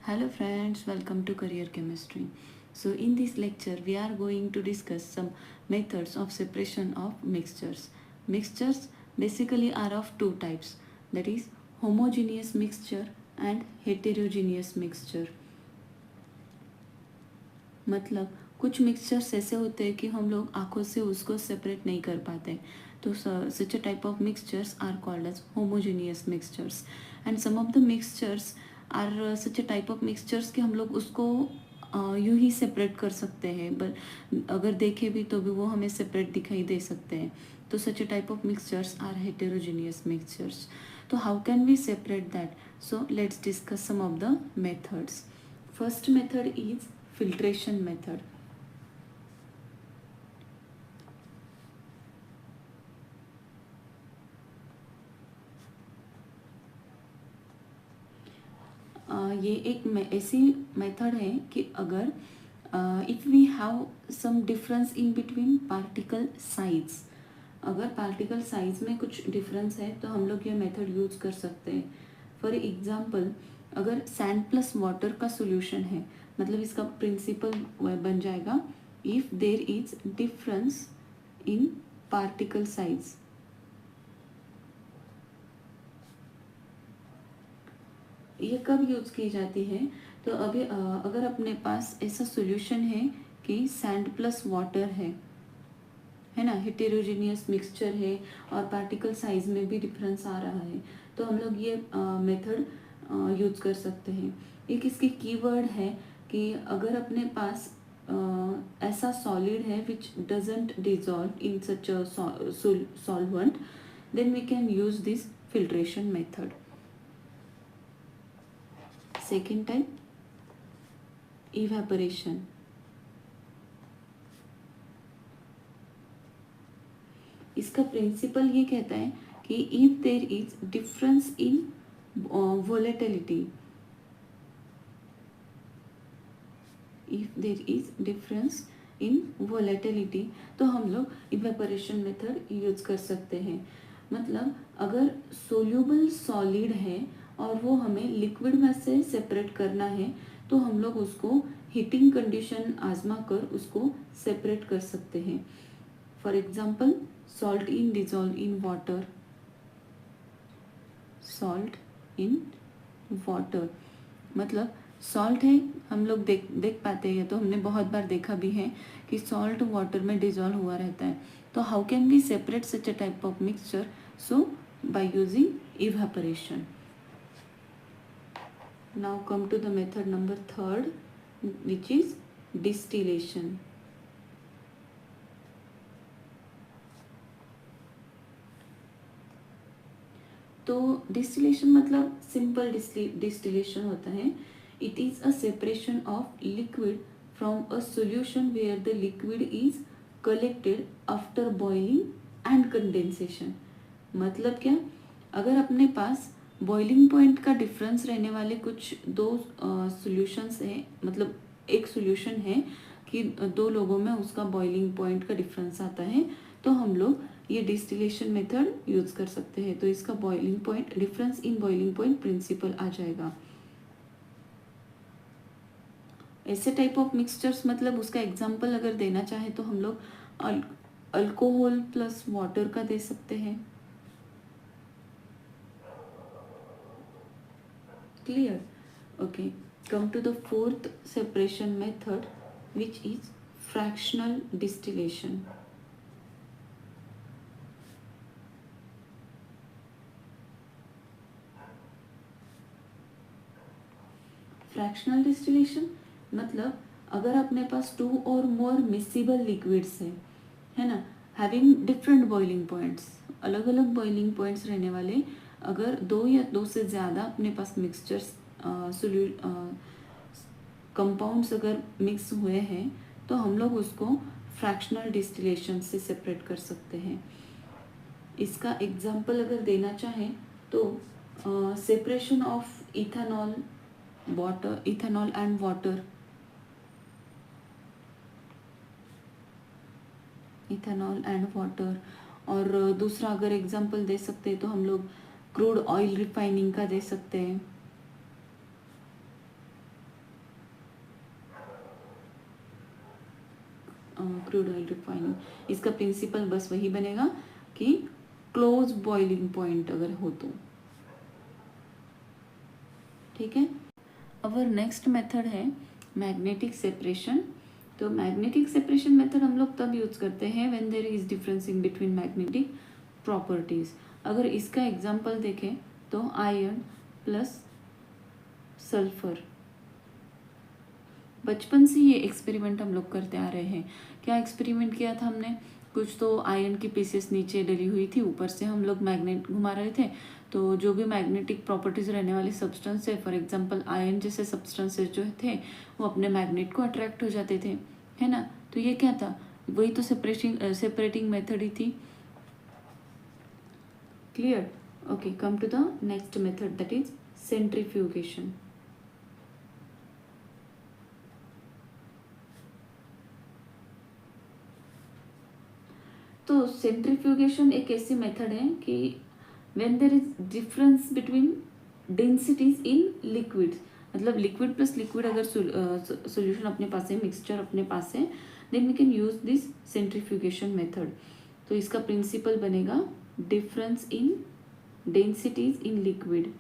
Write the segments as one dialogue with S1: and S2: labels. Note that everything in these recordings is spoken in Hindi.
S1: Hello friends, welcome to Career Chemistry. So in this lecture we are going to discuss some methods of separation of mixtures. Mixtures basically are of two types, that is homogeneous mixture and heterogeneous mixture. मतलब कुछ मिक्सचर्स ऐसे होते हैं कि हम लोग आंखों से उसको सेपरेट नहीं कर पाते, तो such a type of mixtures are called as homogeneous mixtures. And some of the mixtures are such a type of mixtures कि हम लोग उसको यूं ही सेपरेट कर सकते हैं, बट अगर देखें भी तो भी वो हमें सेपरेट दिखाई दे सकते हैं. तो such a type of mixtures are heterogeneous mixtures. तो how can we separate that? So let's discuss some of the methods. First method is filtration method. ये एक ऐसी मेथड है कि अगर if we have some difference in between particle size, अगर पार्टिकल साइज में कुछ डिफरेंस है तो हम लोग ये मेथड यूज कर सकते हैं. फॉर एग्जांपल, अगर सैंड प्लस वाटर का सोल्यूशन है, मतलब इसका प्रिंसिपल बन जाएगा if there is difference in particle size. ये कब यूज़ की जाती है? तो अभी अगर अपने पास ऐसा सोल्यूशन है कि सैंड प्लस वाटर है ना, हेटेरोजेनियस मिक्सचर है और पार्टिकल साइज में भी डिफरेंस आ रहा है, तो हम लोग ये मेथड यूज कर सकते हैं. एक इसकी कीवर्ड है कि अगर अपने पास ऐसा सॉलिड है which doesn't dissolve in such a solvent, then we can use this filtration method. Second type, evaporation. इसका प्रिंसिपल ये कहता है कि if there is difference in volatility, if there is difference in volatility, तो हम लोग इवेपोरेशन मेथड यूज कर सकते हैं. मतलब अगर सोल्यूबल सॉलिड है और वो हमें लिक्विड में से सेपरेट करना है, तो हम लोग उसको हीटिंग कंडीशन आजमा कर उसको सेपरेट कर सकते हैं. For example, salt in dissolve in water, salt in water. मतलब सॉल्ट है, हम लोग देख पाते हैं, तो हमने बहुत बार देखा भी है कि सॉल्ट वाटर में डिजॉल्व हुआ रहता है. तो how can we separate such a type of mixture? So by using evaporation. Now come to the method number third, which is distillation. तो डिस्टिलेशन मतलब सिंपल डिस्टिलेशन होता है. It is a separation of liquid from a solution where the liquid is collected after boiling and condensation. मतलब क्या, अगर अपने पास बॉइलिंग पॉइंट का डिफरेंस रहने वाले कुछ दो सॉल्यूशंस हैं, मतलब एक सॉल्यूशन है कि दो लोगों में उसका बॉइलिंग पॉइंट का डिफरेंस आता है, तो हम लोग ये डिस्टिलेशन मेथड यूज कर सकते हैं. तो इसका boiling point, difference in boiling point principle आ जाएगा. ऐसे टाइप ऑफ मिक्सचर्स, मतलब उसका एग्जांपल अगर देना चाहे तो हम लोग अल्कोहल प्लस वाटर का दे सकते हैं. Clear? Okay, come to the fourth separation method, which is fractional distillation. Fractional distillation मतलब अगर अपने पास टू और मोर मिसिबल लिक्विड्स है ना, हैविंग डिफरेंट बॉइलिंग पॉइंट्स, अलग अलग बॉइलिंग पॉइंट्स रहने वाले, अगर दो या दो से ज़्यादा अपने पास मिक्सचर्स कंपाउंड्स अगर मिक्स हुए हैं, तो हम लोग उसको फ्रैक्शनल डिस्टिलेशन से सेपरेट कर सकते हैं. इसका एग्जांपल अगर देना चाहें तो separation of ethanol and water, ethanol and water. और दूसरा अगर एग्जांपल दे सकते हैं तो हम लोग क्रूड ऑयल रिफाइनिंग का दे सकते हैं. Crude oil refining. इसका प्रिंसिपल बस वही बनेगा कि क्लोज बॉइलिंग पॉइंट अगर हो तो, ठीक है। अवर नेक्स्ट मेथड है मैग्नेटिक सेपरेशन। तो मैग्नेटिक सेपरेशन मेथड हम लोग तब यूज करते हैं when there is difference in between magnetic properties. अगर इसका एग्जांपल देखें तो आयरन प्लस सल्फर, बचपन से ये एक्सपेरिमेंट हम लोग करते आ रहे हैं। क्या एक्सपेरिमेंट किया था हमने, कुछ तो आयरन की पीसेस नीचे डली हुई थी, ऊपर से हम लोग मैग्नेट घुमा रहे थे, तो जो भी मैग्नेटिक प्रॉपर्टीज रहने वाली सब्सटेंस है, फॉर एग्जांपल आयरन जैसे सब्सटेंसेस जो थे वो अपने मैग्नेट को अट्रैक्ट हो जाते थे, है ना। तो ये क्या था, वही तो सेपरेटिंग मेथड ही थी। Clear, okay. Come to the next method, that is centrifugation. तो सेंट्रीफ्यूगेशन एक ऐसी मेथड है कि when there is difference between densities in liquid, मतलब लिक्विड प्लस लिक्विड अगर सॉल्यूशन अपने पास है, मिक्सचर अपने पास है, then we can use this centrifugation method. तो इसका प्रिंसिपल बनेगा difference in densities in liquid.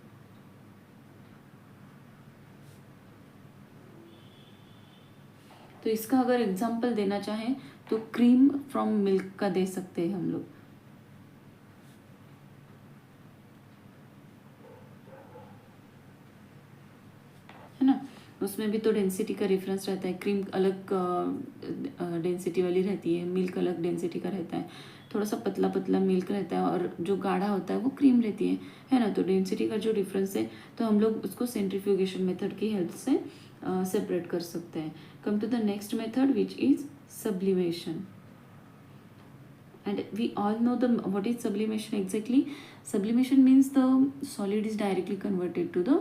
S1: तो इसका अगर एग्जांपल देना चाहें तो क्रीम फ्रॉम मिल्क का दे सकते हैं हम लोग, है ना। उसमें भी तो डेंसिटी का रेफरेंस रहता है, क्रीम अलग डेंसिटी वाली रहती है, मिल्क अलग डेंसिटी का रहता है, थोड़ा सा पतला पतला मिल्क रहता है और जो गाढ़ा होता है वो क्रीम रहती है ना। तो डेंसिटी का जो डिफरेंस है तो हम लोग उसको सेंट्रीफ्यूगेशन मेथड की हेल्प से सेपरेट कर सकते हैं। Come to the next method which is sublimation, and we all know the what is sublimation exactly. Sublimation means the solid is directly converted to the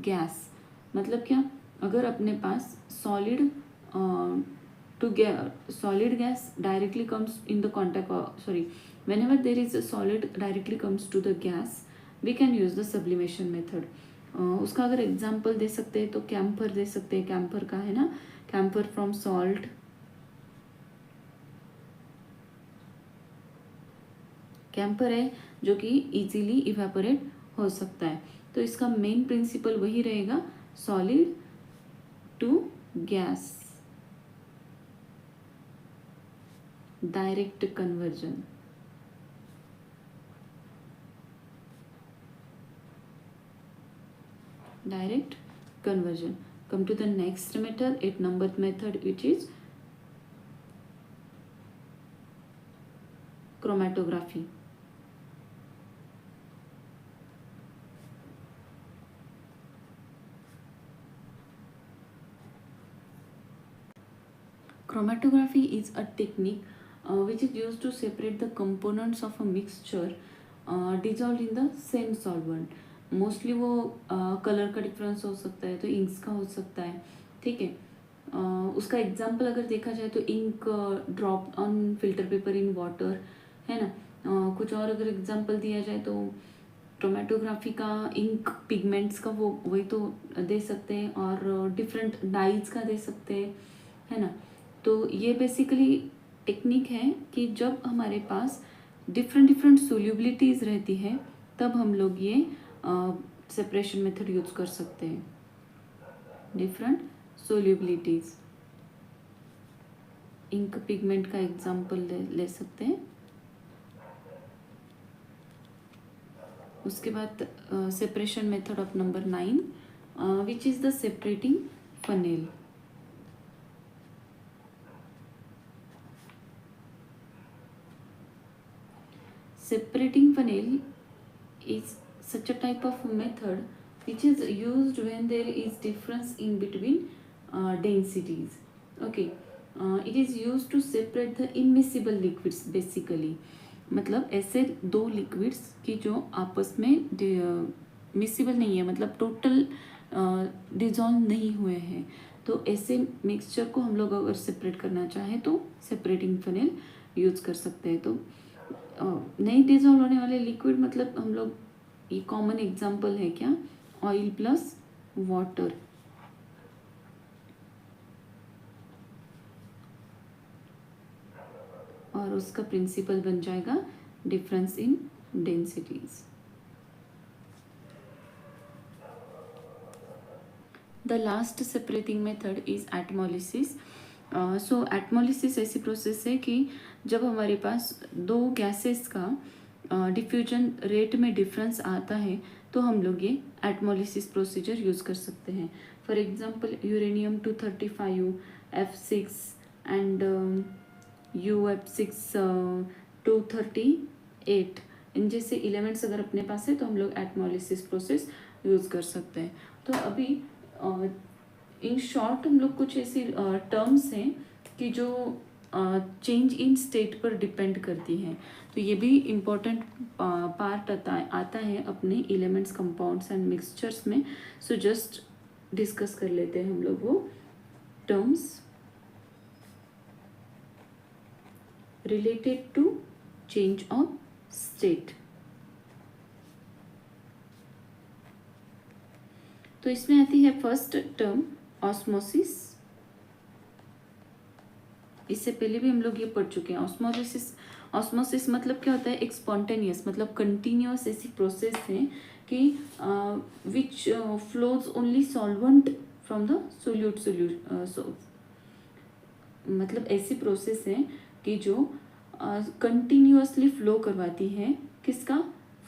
S1: gas। मतलब क्या, अगर अपने पास solid solid gas directly comes in the contact, whenever there is a solid directly comes to the gas, we can use the sublimation method। उसका अगर एग्जाम्पल दे सकते हैं तो कैम्फर दे सकते हैं, कैम्फर का है ना, कैम्फर फ्रॉम सॉल्ट, कैम्पर है जो कि इजीली इवेपोरेट हो सकता है। तो इसका मेन प्रिंसिपल वही रहेगा, solid to gas direct conversion. Direct conversion. Come to the next method, 8 number method which is chromatography. Chromatography is a technique which is used to separate the components of a mixture dissolved in the same solvent। Mostly वो कलर का डिफरेंस हो सकता है, तो इंक्स का हो सकता है, ठीक है। उसका एग्जांपल अगर देखा जाए तो ink drop on filter paper in water, है ना। कुछ और अगर एग्जांपल दिया जाए तो क्रोमेटोग्राफी का इंक पिगमेंट्स का वो वही तो दे सकते हैं, और डिफरेंट डाइज का दे सकते हैं, है ना। तो ये बेसिकली टेक्निक है कि जब हमारे पास डिफरेंट सोल्यूबिलिटीज़ रहती है तब हम लोग ये सेपरेशन मेथड यूज कर सकते हैं। डिफरेंट सोल्यूबिलिटीज़, इंक पिगमेंट का एग्जांपल ले सकते हैं। उसके बाद separation method of number 9 which is the separating funnel. Separating funnel is such a type of method which is used when there is difference in between densities। Okay, it is used to separate the immiscible liquids basically। मतलब ऐसे दो लिक्विड्स की जो आपस में मिसिबल नहीं है, मतलब टोटल डिजॉल्व नहीं हुए हैं, तो ऐसे मिक्सचर को हम लोग अगर सेपरेट करना चाहें तो सेपरेटिंग फनेल यूज कर सकते हैं। तो नहीं डिजॉल्व होने वाले लिक्विड मतलब हम लोग, ये कॉमन एग्जांपल है क्या, ऑयल प्लस वाटर। और उसका प्रिंसिपल बन जाएगा difference in densities. The last separating method is atmolysis. So atmolysis ऐसी प्रोसेस है कि जब हमारे पास दो गैसेस का डिफ्यूजन रेट में डिफरेंस आता है तो हम लोग ये एटमोलिसिस प्रोसीजर यूज़ कर सकते हैं। For example uranium 235 F6 and UF6 238, इन जैसे एलिमेंट्स अगर अपने पास है तो हम लोग एटमोलिसिस प्रोसेस यूज़ कर सकते हैं। तो अभी इन शॉर्ट हम लोग कुछ ऐसी टर्म्स हैं कि जो चेंज इन स्टेट पर डिपेंड करती हैं, तो ये भी इम्पोर्टेंट पार्ट आता है अपने एलिमेंट्स, कंपाउंड्स एंड मिक्सचर्स में। सो जस्ट डिस्कस कर लेते हैं हम लोग वो terms related to change of state. तो इसमें आती है फर्स्ट टर्म ऑस्मोसिस। इससे पहले भी हम लोग ये पढ़ चुके हैं। ऑस्मोसिस मतलब क्या होता है? एक स्पॉन्टेनियस मतलब कंटिन्यूअस ऐसी प्रोसेस है कि which flows only solvent from the solute मतलब ऐसी प्रोसेस है कि जो कंटिन्यूअसली फ्लो करवाती है किसका?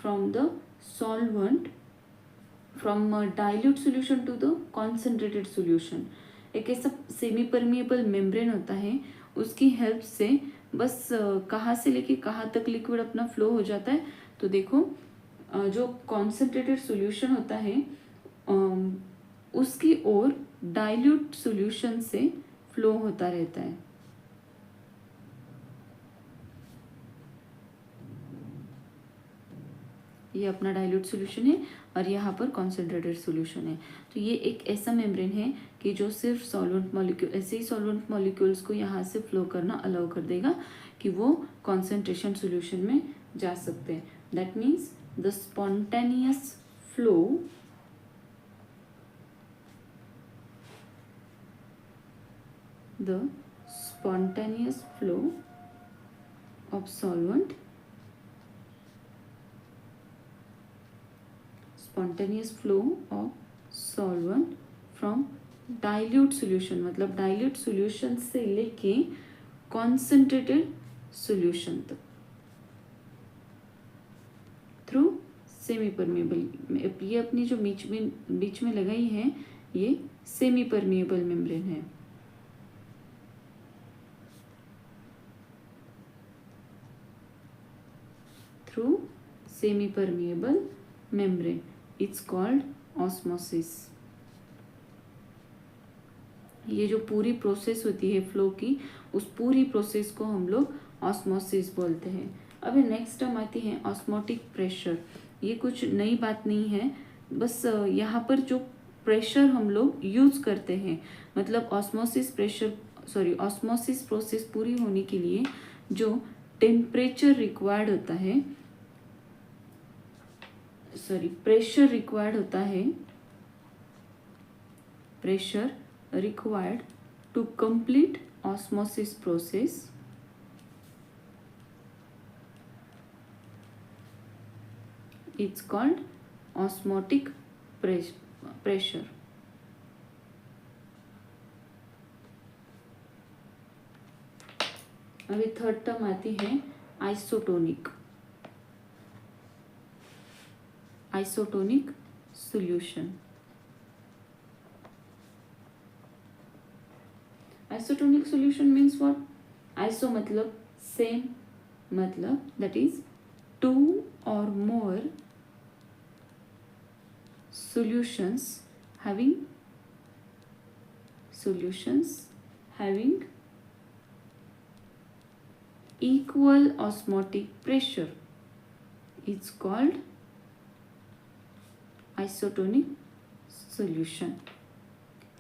S1: From the solvent, from dilute solution to the concentrated solution. एक ऐसा सेमी परमिएबल मेम्ब्रेन होता है, उसकी हेल्प से बस कहाँ से लेके कहाँ तक लिक्विड अपना फ्लो हो जाता है। तो देखो जो कॉन्सेंट्रेटेड सोल्यूशन होता है उसकी ओर डाइल्यूट सोल्यूशन से फ्लो होता रहता है। ये अपना डाइल्यूट सॉल्यूशन है और यहाँ पर कॉन्सेंट्रेटेड सॉल्यूशन है। तो ये एक ऐसा मेम्ब्रेन है कि जो सिर्फ सॉल्वेंट मॉलिक्यूल, ऐसे ही सॉल्वेंट मॉलिक्यूल्स को यहाँ से फ्लो करना अलाउ कर देगा कि वो कॉन्सेंट्रेशन सॉल्यूशन में जा सकते हैं। That means the spontaneous flow of solvent, spontaneous flow of solvent from dilute solution, मतलब dilute solution से लेके concentrated solution तक थ्रू सेमी परमिएबल। ये अपनी जो बीच में लगाई है ये सेमी परमिएबल मेम्ब्रेन है। Through semi permeable membrane it's called osmosis. ये जो पूरी प्रोसेस होती है फ्लो की, उस पूरी प्रोसेस को हम लोग ऑस्मोसिस बोलते हैं। अभी नेक्स्ट टर्म आती है ऑस्मोटिक प्रेशर। ये कुछ नई बात नहीं है, बस यहाँ पर जो प्रेशर हम लोग यूज करते हैं, मतलब ऑस्मोसिस प्रोसेस पूरी होने के लिए जो टेम्परेचर रिक्वायर्ड होता है, प्रेशर रिक्वायर्ड होता है, pressure required to complete osmosis process it's called osmotic pressure. अभी थर्ड टर्म आती है isotonic solution. Isotonic solution means what? Iso मतलब same, मतलब that is two or more solutions having equal osmotic pressure is called isotonic solution।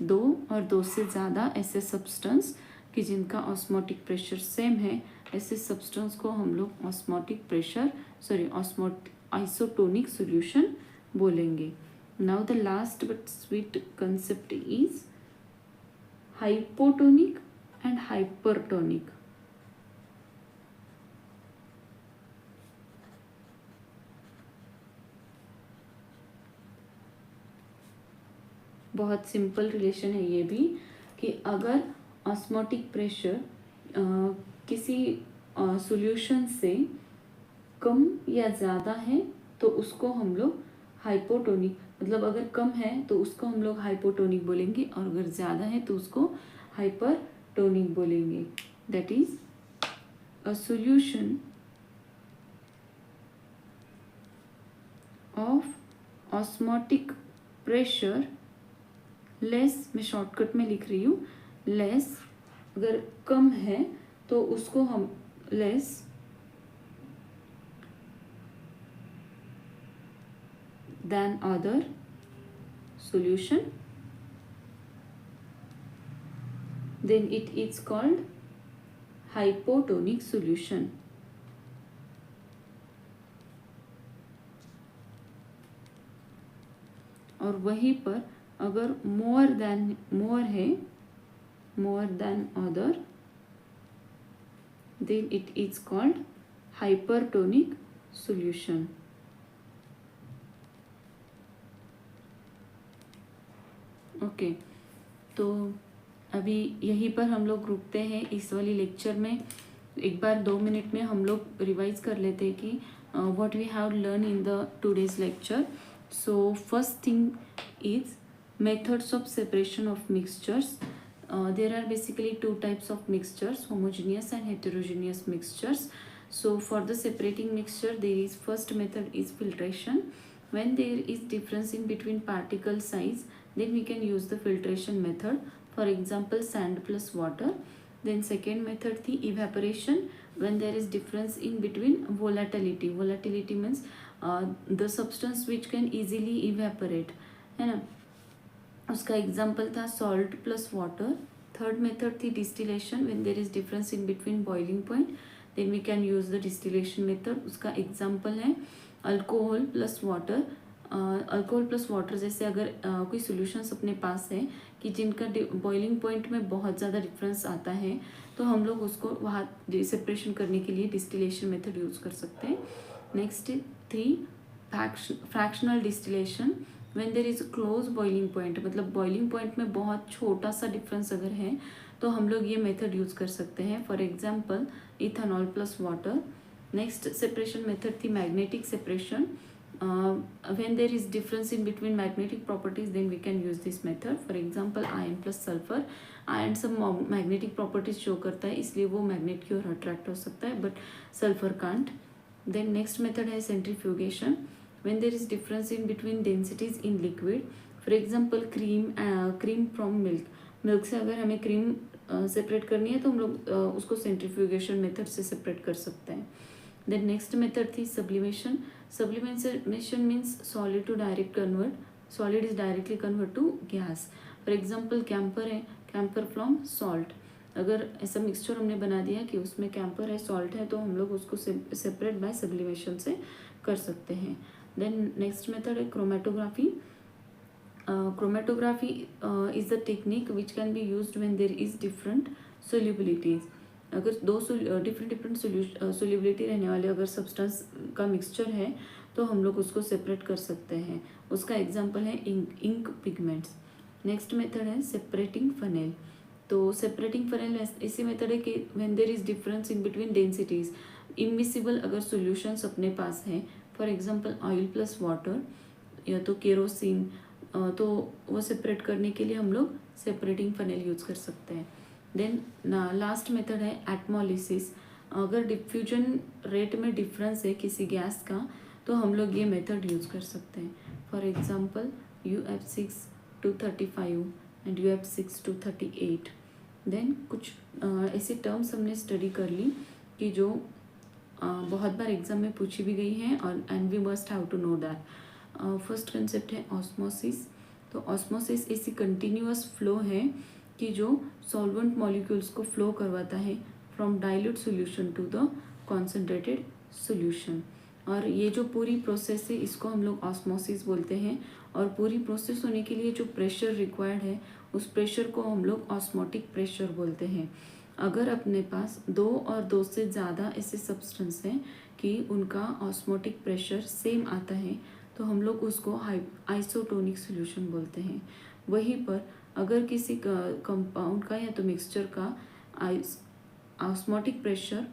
S1: दो और दो से ज़्यादा ऐसे सब्सटेंस कि जिनका ऑस्मोटिक प्रेशर सेम है, ऐसे सब्सटेंस को हम लोग आइसोटोनिक सॉल्यूशन बोलेंगे। Now the last but sweet concept is hypotonic and hypertonic. बहुत सिंपल रिलेशन है ये भी, कि अगर ऑस्मोटिक प्रेशर किसी सॉल्यूशन से कम या ज़्यादा है तो उसको हम लोग हाइपोटोनिक, मतलब अगर कम है तो उसको हम लोग हाइपोटोनिक बोलेंगे, और अगर ज़्यादा है तो उसको हाइपरटोनिक बोलेंगे. That is a solution of osmotic pressure less, मैं शॉर्टकट में लिख रही हूँ, लेस, अगर कम है तो उसको हम less than other solution, then it is called hypotonic solution. और वहीं पर अगर more है, more than other, then it is called hypertonic solution. Okay तो अभी यहीं पर हम लोग रुकते हैं इस वाली लेक्चर में. एक बार 2 मिनट में हम लोग रिवाइज कर लेते हैं कि what we have learn in the today's lecture. So first thing is methods of separation of mixtures. there are basically 2 types of mixtures, homogeneous and heterogeneous mixtures. So for the separating mixture, there is first method is filtration. When there is difference in between particle size, then we can use the filtration method. For example, sand plus water. Then second method the evaporation. When there is difference in between volatility, volatility means the substance which can easily evaporate, है ना. उसका एग्जाम्पल था salt plus water. Third method थी distillation. When there is difference in between boiling point, then we can use the distillation method. उसका एग्जाम्पल है alcohol plus water. Alcohol plus water जैसे अगर कोई सॉल्यूशंस अपने पास है कि जिनका बॉइलिंग पॉइंट में बहुत ज़्यादा डिफरेंस आता है, तो हम लोग उसको वहाँ सेपरेशन करने के लिए डिस्टिलेशन मेथड यूज़ कर सकते हैं. Next 3 fractional distillation. When there is close boiling point, मतलब बॉइलिंग पॉइंट में बहुत छोटा सा डिफरेंस अगर है तो हम लोग ये मेथड यूज़ कर सकते हैं. For example ethanol plus water. Next separation method थी magnetic separation. when there is difference in between magnetic properties, then we can use this method. For example, iron plus sulfur. iron सब magnetic properties show करता है, इसलिए वो magnet की ओर attract हो सकता है, but sulfur can't. Then next method है centrifugation. When there is difference in between densities in liquid. For example, cream from milk. milk से अगर हमें cream separate करनी है तो हम लोग उसको centrifugation method से separate कर सकते हैं. Then next method थी sublimation. Sublimation means solid to direct convert. Solid is directly convert to gas. For example, camphor है, camphor from salt. अगर ऐसा मिक्सचर हमने बना दिया कि उसमें कैम्पर है, सॉल्ट है, तो हम लोग उसको सेपरेट बाय सब्लिमेशन से कर सकते हैं. देन नेक्स्ट मेथड है chromatography. Chromatography is the technique which can be used when there is different solubilities. अगर 2 डिफरेंट सोल्यूबिलिटी रहने वाले अगर सब्सटेंस का मिक्सचर है तो हम लोग उसको सेपरेट कर सकते हैं. उसका एग्जांपल है इंक पिगमेंट्स. नेक्स्ट मेथड है सेपरेटिंग फनेल. तो सेपरेटिंग फनेल ऐसी मेथड है कि when there is difference in between densities, immiscible अगर सॉल्यूशंस अपने पास हैं, for example oil plus water या तो केरोसिन, तो वो सेपरेट करने के लिए हम लोग सेपरेटिंग फनेल यूज़ कर सकते हैं. देन लास्ट मेथड है एटमोलिसिस. अगर डिफ्यूजन रेट में डिफरेंस है किसी गैस का तो हम लोग ये मेथड यूज़ कर सकते हैं. For example UF6-235 and UF6-238. Then कुछ ऐसे टर्म्स हमने स्टडी कर ली कि जो बहुत बार एग्जाम में पूछी भी गई हैं और and we must have to know that. First concept है ऑस्मोसिस. तो ऑस्मोसिस ऐसी कंटिन्यूअस फ्लो है कि जो सॉल्वेंट मॉलिक्यूल्स को फ्लो करवाता है from dilute solution to the concentrated solution. और ये जो पूरी प्रोसेस है इसको हम लोग ऑस्मोसिस बोलते हैं. और पूरी प्रोसेस होने के लिए जो प्रेशर रिक्वायर्ड है उस प्रेशर को हम लोग ऑस्मोटिक प्रेशर बोलते हैं. अगर अपने पास 2 और 2 से ज़्यादा ऐसे सब्सटेंस हैं कि उनका ऑस्मोटिक प्रेशर सेम आता है तो हम लोग उसको आइसोटोनिक सॉल्यूशन बोलते हैं. वहीं पर अगर किसी कंपाउंड का या तो मिक्सचर का ऑस्मोटिक प्रेशर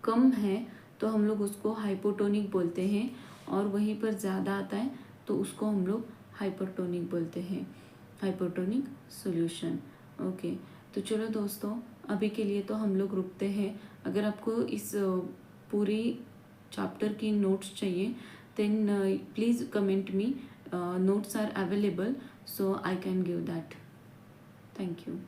S1: कम है तो हम लोग उसको हाइपोटोनिक बोलते हैं, और वहीं पर ज़्यादा आता है तो उसको हम लोग हाइपरटोनिक बोलते हैं, हाइपरटोनिक सॉल्यूशन। ओके, तो चलो दोस्तों, अभी के लिए तो हम लोग रुकते हैं। अगर आपको इस पूरी चैप्टर की नोट्स चाहिए then please comment me, notes are available so I can give that. Thank you.